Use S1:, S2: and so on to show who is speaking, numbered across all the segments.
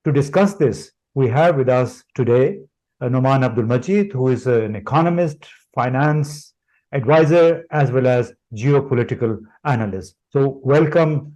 S1: To discuss this, we have with us today Noman Abdul Majid, who is an economist, finance advisor, as well as geopolitical analyst. So, welcome,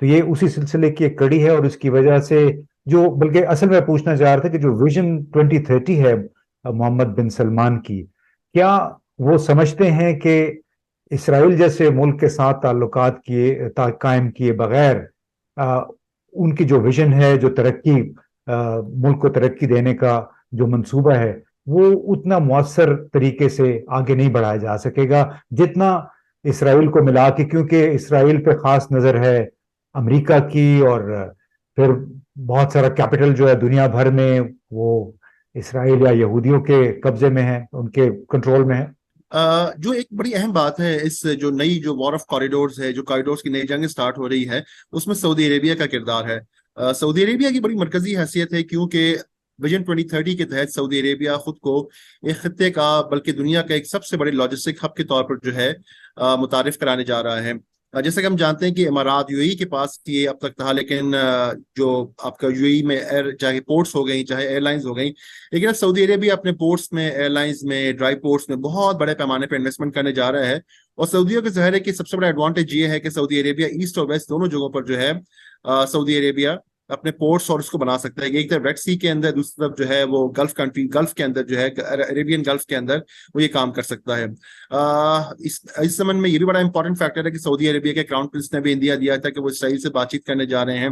S1: تو یہ اسی سلسلے کی ایک کڑی ہے، اور اس کی وجہ سے جو، بلکہ اصل میں پوچھنا چاہ رہا تھا کہ جو ویژن 2030 ہے محمد بن سلمان کی، کیا وہ سمجھتے ہیں کہ اسرائیل جیسے ملک کے ساتھ تعلقات قائم کیے بغیر ان کی جو ویژن ہے، جو ترقی، ملک کو ترقی دینے کا جو منصوبہ ہے، وہ اتنا مؤثر طریقے سے آگے نہیں بڑھایا جا سکے گا جتنا اسرائیل کو ملا کے، کیونکہ اسرائیل پہ خاص نظر ہے امریکہ کی، اور پھر بہت سارا کیپٹل جو ہے دنیا بھر میں وہ اسرائیل یا یہودیوں کے قبضے میں ہے، ان کے کنٹرول میں ہے۔
S2: جو ایک بڑی اہم بات ہے اس جو نئی جو وار آف کوریڈورز ہے، جو کوریڈورز کی نئی جنگ سٹارٹ ہو رہی ہے، اس میں سعودی عربیہ کا کردار ہے۔ سعودی عربیہ کی بڑی مرکزی حیثیت ہے، کیونکہ ویژن 2030 کے تحت سعودی عربیہ خود کو ایک خطے کا بلکہ دنیا کا ایک سب سے بڑے لاجسٹک ہب کے طور پر جو ہے متعارف کرانے جا رہا ہے۔ جیسے کہ ہم جانتے ہیں کہ امارات یو اے ای کے پاس یہ اب تک تھا، لیکن جو آپ کا یو اے ای میں چاہے پورٹس ہو گئیں، چاہے ایئر لائنز ہو گئیں، لیکن اب سعودی عربیہ اپنے پورٹس میں، ایئر لائنز میں، ڈرائی پورٹس میں بہت بڑے پیمانے پہ انویسٹمنٹ کرنے جا رہا ہے۔ اور سعودیوں کے ظاہر ہے کہ سب سے بڑا ایڈوانٹیج یہ ہے کہ سعودی عربیہ ایسٹ اور ویسٹ دونوں جگہوں پر جو ہے سعودی عربیہ اپنے پورٹس اور اس کو بنا سکتا ہے، ایک طرف ریڈ سی کے اندر، دوسری طرف جو ہے وہ گلف کنٹری، گلف کے اندر جو ہے عربین گلف کے اندر وہ یہ کام کر سکتا ہے۔ اس زمن میں یہ بھی بڑا امپورٹنٹ فیکٹر ہے کہ سعودی عربیہ کے کراؤن پرنس نے بھی اندیا دیا تھا کہ وہ اسرائیل سے بات چیت کرنے جا رہے ہیں۔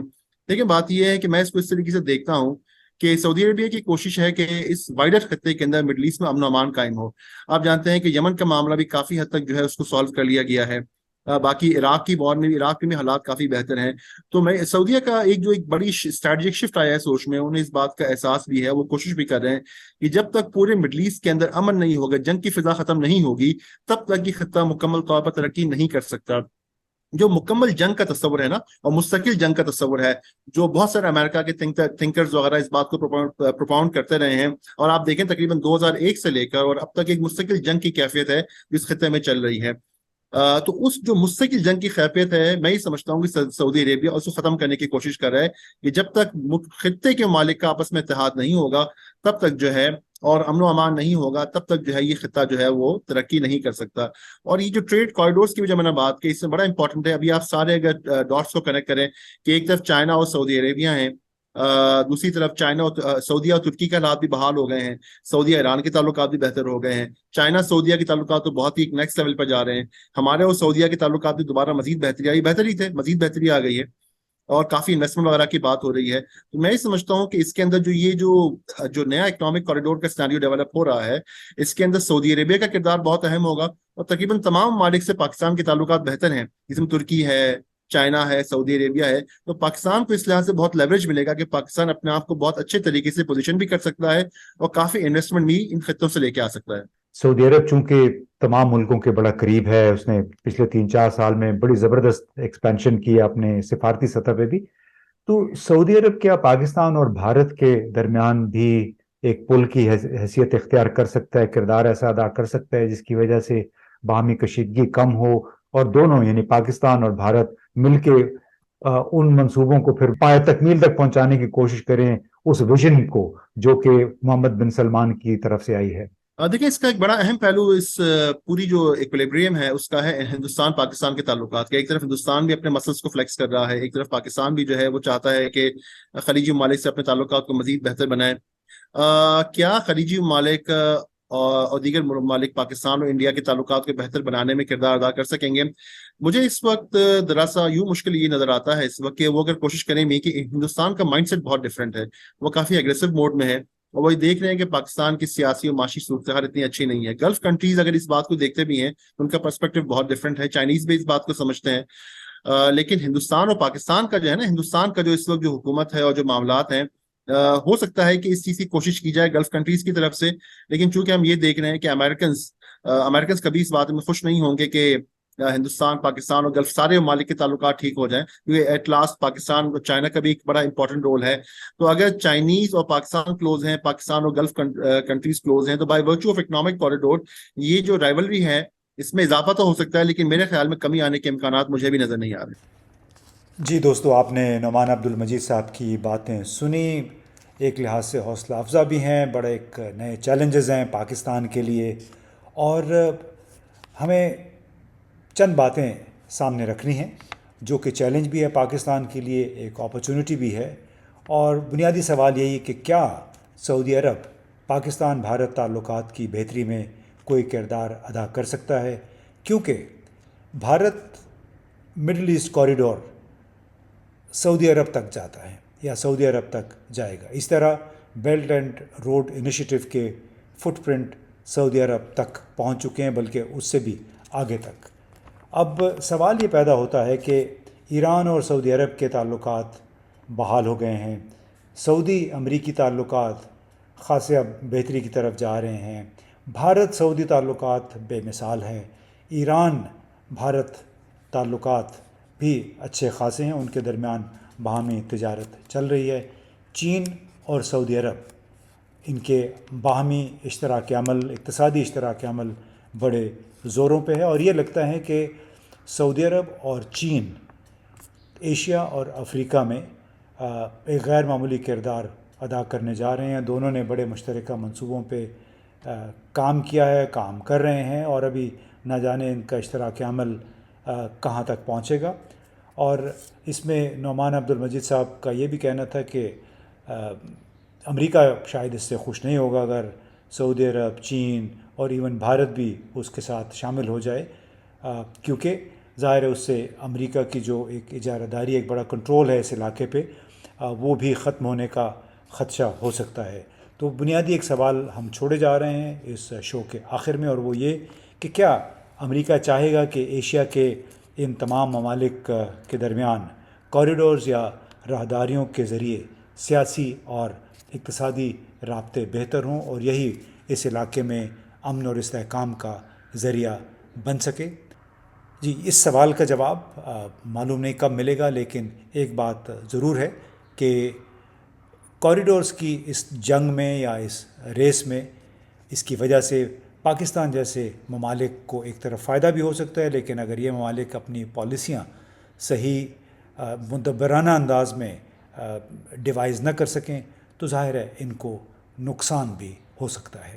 S2: لیکن بات یہ ہے کہ میں اس کو اس طریقے سے دیکھتا ہوں کہ سعودی عربیہ کی کوشش ہے کہ اس وائڈر خطے کے اندر مڈل ایسٹ میں امن و امان قائم ہو۔ آپ جانتے ہیں کہ یمن کا معاملہ بھی کافی حد تک جو ہے اس کو سالو کر لیا گیا ہے، باقی عراق کی وار میں بھی، عراق میں بھی حالات کافی بہتر ہیں۔ تو میں سعودیہ کا ایک بڑی اسٹریٹجک شفٹ آیا ہے سوچ میں، انہیں اس بات کا احساس بھی ہے، وہ کوشش بھی کر رہے ہیں کہ جب تک پورے مڈل ایسٹ کے اندر امن نہیں ہوگا، جنگ کی فضا ختم نہیں ہوگی، تب تک یہ خطہ مکمل طور پر ترقی نہیں کر سکتا۔ جو مکمل جنگ کا تصور ہے نا، اور مستقل جنگ کا تصور ہے، جو بہت سارے امریکہ کے تھنکرز وغیرہ اس بات کو پروپاؤنڈ کرتے رہے ہیں، اور آپ دیکھیں تقریباً 2001 سے لے کر اور اب تک ایک مستقل جنگ کی کیفیت ہے جس خطے میں چل رہی ہے۔ تو اس جو مستقل جنگ کی کیفیت ہے، میں یہ سمجھتا ہوں کہ سعودی عربیہ اس کو ختم کرنے کی کوشش کر رہا ہے کہ جب تک خطے کے ممالک کا آپس میں اتحاد نہیں ہوگا، تب تک جو ہے، اور امن و امان نہیں ہوگا، تب تک جو ہے یہ خطہ جو ہے وہ ترقی نہیں کر سکتا۔ اور یہ جو ٹریڈ کوریڈورز کی جو میں نے بات کی، اس میں بڑا امپورٹنٹ ہے، ابھی آپ سارے اگر ڈاٹس کو کنیکٹ کریں کہ ایک طرف چائنا اور سعودی عربیہ ہیں، دوسری طرف چائنا اور سعودیہ اور ترکی کے حالات بھی بحال ہو گئے ہیں، سعودیہ ایران کے تعلقات بھی بہتر ہو گئے ہیں، چائنا سعودیہ کے تعلقات تو بہت ہی ایک نیکسٹ لیول پہ جا رہے ہیں، ہمارے اور سعودیہ کے تعلقات بھی دوبارہ مزید بہتری آئی، بہتری تھے، مزید بہتری آ گئی ہے، اور کافی انویسٹمنٹ وغیرہ کی بات ہو رہی ہے۔ تو میں یہ سمجھتا ہوں کہ اس کے اندر جو نیا اکنامک کوریڈور کا سیناریو ڈیولپ ہو رہا ہے، اس کے اندر سعودی عربیہ کا کردار بہت اہم ہوگا، اور تقریباً تمام ممالک سے پاکستان کے تعلقات بہتر ہیں، جس میں ترکی ہے، چائنا ہے، سعودی عربیہ ہے۔ تو پاکستان کو اس لحاظ سے بہت لیوریج ملے گا کہ پاکستان اپنے آپ کو بہت اچھے طریقے سے پوزیشن بھی کر سکتا ہے، اور کافی انویسٹمنٹ بھی ان خطوں سے لے کے آ سکتا ہے۔
S1: سعودی عرب چونکہ تمام ملکوں کے بڑا قریب ہے، اس نے پچھلے 3-4 سال میں بڑی زبردست ایکسپینشن کی اپنے سفارتی سطح پہ بھی، تو سعودی عرب کیا پاکستان اور بھارت کے درمیان بھی ایک پل کی حیثیت اختیار کر سکتا ہے، کردار ایسا ادا کر سکتا ہے جس کی وجہ سے باہمی کشیدگی کم ہو، اور دونوں یعنی پاکستان اور بھارت مل کے ان منصوبوں کو پھر پائے تکمیل تک پہنچانے کی کوشش کریں، اس ویژن کو جو کہ محمد بن سلمان کی طرف سے آئی ہے؟
S2: دیکھیں، اس کا ایک بڑا اہم پہلو اس پوری جو ایکویلیبریم ہے اس کا ہے ہندوستان پاکستان کے تعلقات کا۔ ایک طرف ہندوستان بھی اپنے مسلس کو فلیکس کر رہا ہے، ایک طرف پاکستان بھی جو ہے وہ چاہتا ہے کہ خلیجی ممالک سے اپنے تعلقات کو مزید بہتر بنائے۔ کیا خلیجی ممالک اور دیگر ممالک پاکستان اور انڈیا کے تعلقات کو بہتر بنانے میں کردار ادا کر سکیں گے؟ مجھے اس وقت دراصل یوں مشکل یہ نظر آتا ہے اس وقت کہ وہ اگر کوشش کریں بھی کہ ہندوستان کا مائنڈ سیٹ بہت ڈفرینٹ ہے، وہ کافی اگریسو موڈ میں ہے، اور وہی دیکھ رہے ہیں کہ پاکستان کی سیاسی اور معاشی صورتحال اتنی اچھی نہیں ہے۔ گلف کنٹریز اگر اس بات کو دیکھتے بھی ہیں تو ان کا پرسپیکٹو بہت ڈفرینٹ ہے، چائنیز بھی اس بات کو سمجھتے ہیں، لیکن ہندوستان اور پاکستان کا جو ہے نا، ہندوستان کا جو اس وقت جو حکومت ہے اور جو معاملات ہیں، ہو سکتا ہے کہ اس چیز کی کوشش کی جائے گلف کنٹریز کی طرف سے، لیکن چونکہ ہم یہ دیکھ رہے ہیں کہ امریکنز کبھی اس بات میں خوش نہیں ہوں گے کہ ہندوستان، پاکستان اور گلف سارے ممالک کے تعلقات ٹھیک ہو جائیں، کیونکہ ایٹ لاسٹ پاکستان اور چائنا کا بھی ایک بڑا امپورٹنٹ رول ہے۔ تو اگر چائنیز اور پاکستان کلوز ہیں، پاکستان اور گلف کنٹریز کلوز ہیں، تو by virtue of economic corridor یہ جو رائیولری ہے اس میں اضافہ تو ہو سکتا ہے، لیکن میرے خیال میں کمی آنے کے امکانات مجھے بھی نظر نہیں آ رہے۔
S1: جی دوستو، آپ نے نعمان عبد المجید صاحب کی باتیں سنی، ایک لحاظ سے حوصلہ افزا بھی ہیں، بڑے ایک نئے چیلنجز ہیں پاکستان کے لیے، اور ہمیں چند باتیں سامنے رکھنی ہیں۔ جو کہ چیلنج بھی ہے پاکستان کے لیے، ایک اپرچونٹی بھی ہے. اور بنیادی سوال یہی ہے کہ کیا سعودی عرب پاکستان بھارت تعلقات کی بہتری میں کوئی کردار ادا کر سکتا ہے، کیونکہ بھارت مڈل ایسٹ کوریڈور سعودی عرب تک جاتا ہے یا سعودی عرب تک جائے گا. اس طرح بیلٹ اینڈ روڈ انیشیٹو کے فٹ پرنٹ سعودی عرب تک پہنچ چکے ہیں، بلکہ اس سے بھی آگے تک. اب سوال یہ پیدا ہوتا ہے کہ ایران اور سعودی عرب کے تعلقات بحال ہو گئے ہیں، سعودی امریکی تعلقات خاصے اب بہتری کی طرف جا رہے ہیں، بھارت سعودی تعلقات بے مثال ہیں، ایران بھارت تعلقات بھی اچھے خاصے ہیں، ان کے درمیان باہمی تجارت چل رہی ہے. چین اور سعودی عرب ان کے باہمی اشتراک عمل، اقتصادی اشتراک عمل بڑے زوروں پہ ہے، اور یہ لگتا ہے کہ سعودی عرب اور چین ایشیا اور افریقہ میں ایک غیر معمولی کردار ادا کرنے جا رہے ہیں. دونوں نے بڑے مشترکہ منصوبوں پہ کام کیا ہے، کام کر رہے ہیں، اور ابھی نہ جانے ان کا اشتراک عمل کہاں تک پہنچے گا. اور اس میں نعمان عبدالمجید صاحب کا یہ بھی کہنا تھا کہ امریکہ شاید اس سے خوش نہیں ہوگا اگر سعودی عرب، چین اور ایون بھارت بھی اس کے ساتھ شامل ہو جائے، کیونکہ ظاہر ہے اس سے امریکہ کی جو ایک اجارہ داری، ایک بڑا کنٹرول ہے اس علاقے پہ، وہ بھی ختم ہونے کا خدشہ ہو سکتا ہے. تو بنیادی ایک سوال ہم چھوڑے جا رہے ہیں اس شو کے آخر میں، اور وہ یہ کہ کیا امریکہ چاہے گا کہ ایشیا کے ان تمام ممالک کے درمیان کوریڈورز یا راہداریوں کے ذریعے سیاسی اور اقتصادی رابطے بہتر ہوں، اور یہی اس علاقے میں امن اور استحکام کا ذریعہ بن سکے. جی، اس سوال کا جواب معلوم نہیں کب ملے گا، لیکن ایک بات ضرور ہے کہ کوریڈورز کی اس جنگ میں یا اس ریس میں اس کی وجہ سے پاکستان جیسے ممالک کو ایک طرف فائدہ بھی ہو سکتا ہے، لیکن اگر یہ ممالک اپنی پالیسیاں صحیح مدبرانہ انداز میں ڈیوائز نہ کر سکیں تو ظاہر ہے ان کو نقصان بھی ہو سکتا ہے.